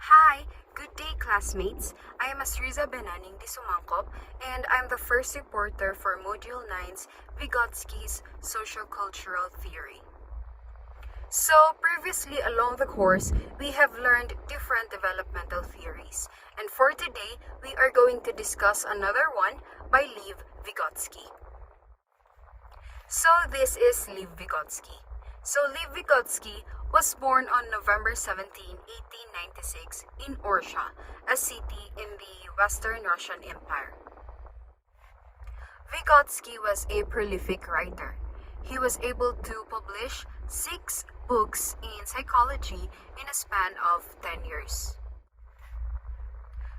Hi, good day classmates. I am Asriza Benaning Di Sumangkop and I'm the first reporter for Module 9's Vygotsky's Socio-Cultural Theory. So previously along the course, we have learned different developmental theories. And for today, we are going to discuss another one by Lev Vygotsky. So this is Lev Vygotsky. So Lev Vygotsky was born on November 17, 1896 in Orsha, a city in the Western Russian Empire. Vygotsky was a prolific writer. He was able to publish 6 books in psychology in a span of 10 years.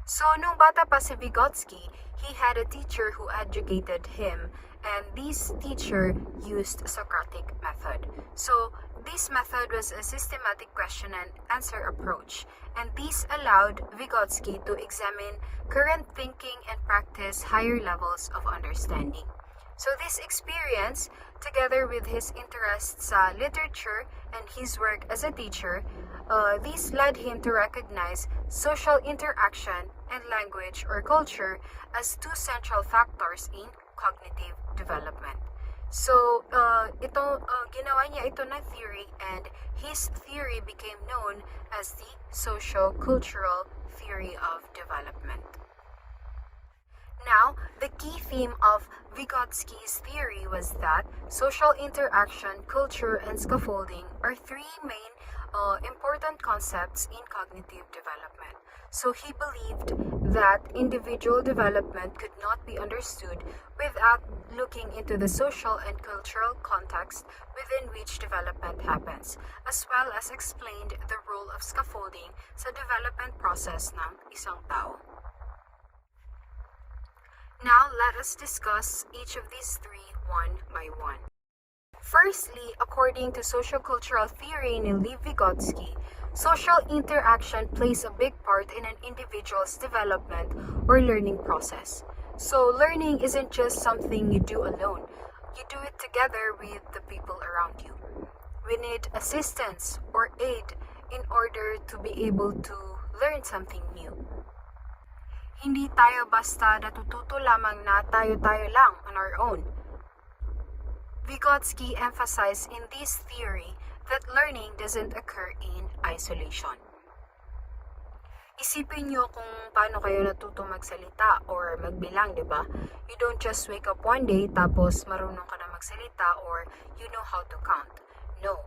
So, nung bata pa si Vygotsky, he had a teacher who educated him, and this teacher used Socratic method. So, this method was a systematic question and answer approach, and this allowed Vygotsky to examine current thinking and practice higher levels of understanding. So this experience, together with his interests sa literature and his work as a teacher, this led him to recognize social interaction and language or culture as 2 central factors in cognitive development. So, ginawa niya ito na theory, and his theory became known as the Socio-Cultural theory of development. Now, the key theme of Vygotsky's theory was that social interaction, culture, and scaffolding are 3 main important concepts in cognitive development. So he believed that individual development could not be understood without looking into the social and cultural context within which development happens, as well as explained the role of scaffolding sa development process ng isang tao. Now, let us discuss each of these 3 one by one. Firstly, according to socio-cultural theory ni Lev Vygotsky, social interaction plays a big part in an individual's development or learning process. So, learning isn't just something you do alone. You do it together with the people around you. We need assistance or aid in order to be able to learn something new. Hindi tayo basta natututo lamang na tayo-tayo lang on our own. Vygotsky emphasized in this theory that learning doesn't occur in isolation. Isipin nyo kung paano kayo natuto magsalita or magbilang, di ba? You don't just wake up one day tapos marunong ka na magsalita or you know how to count. No.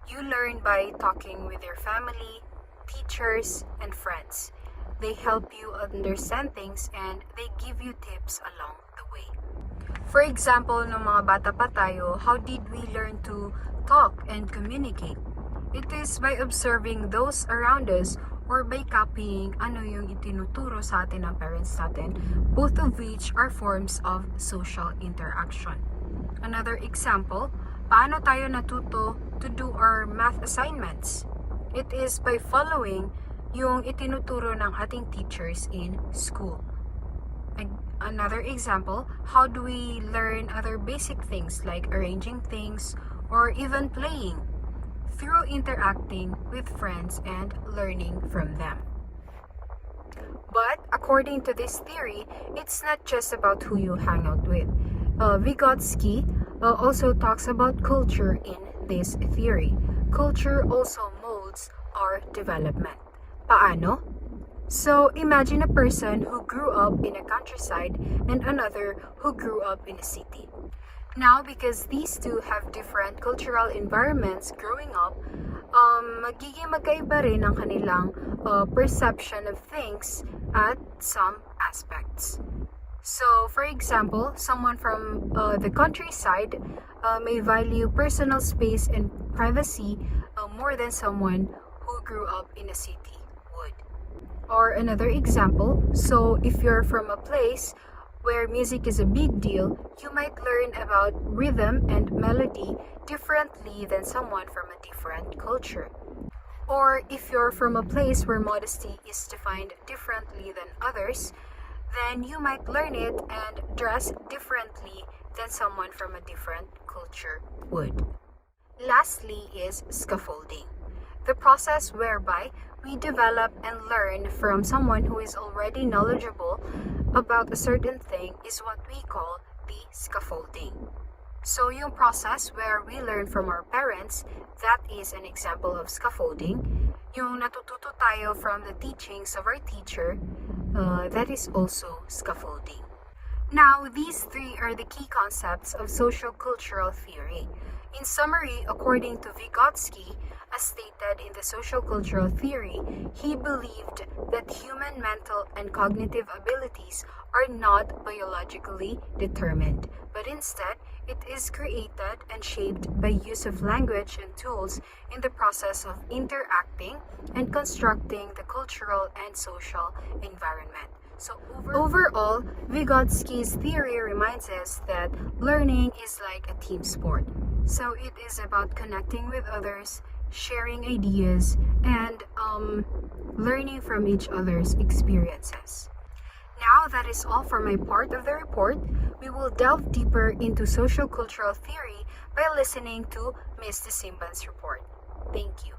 You learn by talking with your family, teachers, and friends. They help you understand things and they give you tips along the way. For example, nung mga bata pa tayo, how did we learn to talk and communicate? It is by observing those around us or by copying ano yung itinuturo sa atin ng parents natin, both of which are forms of social interaction. Another example, paano tayo natuto to do our math assignments? It is by following yung itinuturo ng ating teachers in school. Another example, how do we learn other basic things like arranging things or even playing? Through interacting with friends and learning from them. But according to this theory, it's not just about who you hang out with. Vygotsky also talks about culture in this theory. Culture also molds our development. Paano? So, imagine a person who grew up in a countryside and another who grew up in a city. Now, because these two have different cultural environments growing up, magiging magkaiba rin ang kanilang perception of things at some aspects. So, for example, someone from the countryside may value personal space and privacy more than someone who grew up in a city would. Or another example, so if you're from a place where music is a big deal, you might learn about rhythm and melody differently than someone from a different culture. Or if you're from a place where modesty is defined differently than others, then you might learn it and dress differently than someone from a different culture would. Lastly is scaffolding, the process whereby we develop and learn from someone who is already knowledgeable about a certain thing is what we call the scaffolding. So yung process where we learn from our parents, that is an example of scaffolding. Yung natututo tayo from the teachings of our teacher, that is also scaffolding. Now, these three are the key concepts of socio-cultural theory. In summary, according to Vygotsky, as stated in the socio-cultural theory, he believed that human mental and cognitive abilities are not biologically determined, but instead, it is created and shaped by use of language and tools in the process of interacting and constructing the cultural and social environment. So overall, Vygotsky's theory reminds us that learning is like a team sport. So it is about connecting with others, sharing ideas, and learning from each other's experiences. Now that is all for my part of the report. We will delve deeper into socio-cultural theory by listening to Ms. De Simban's report. Thank you.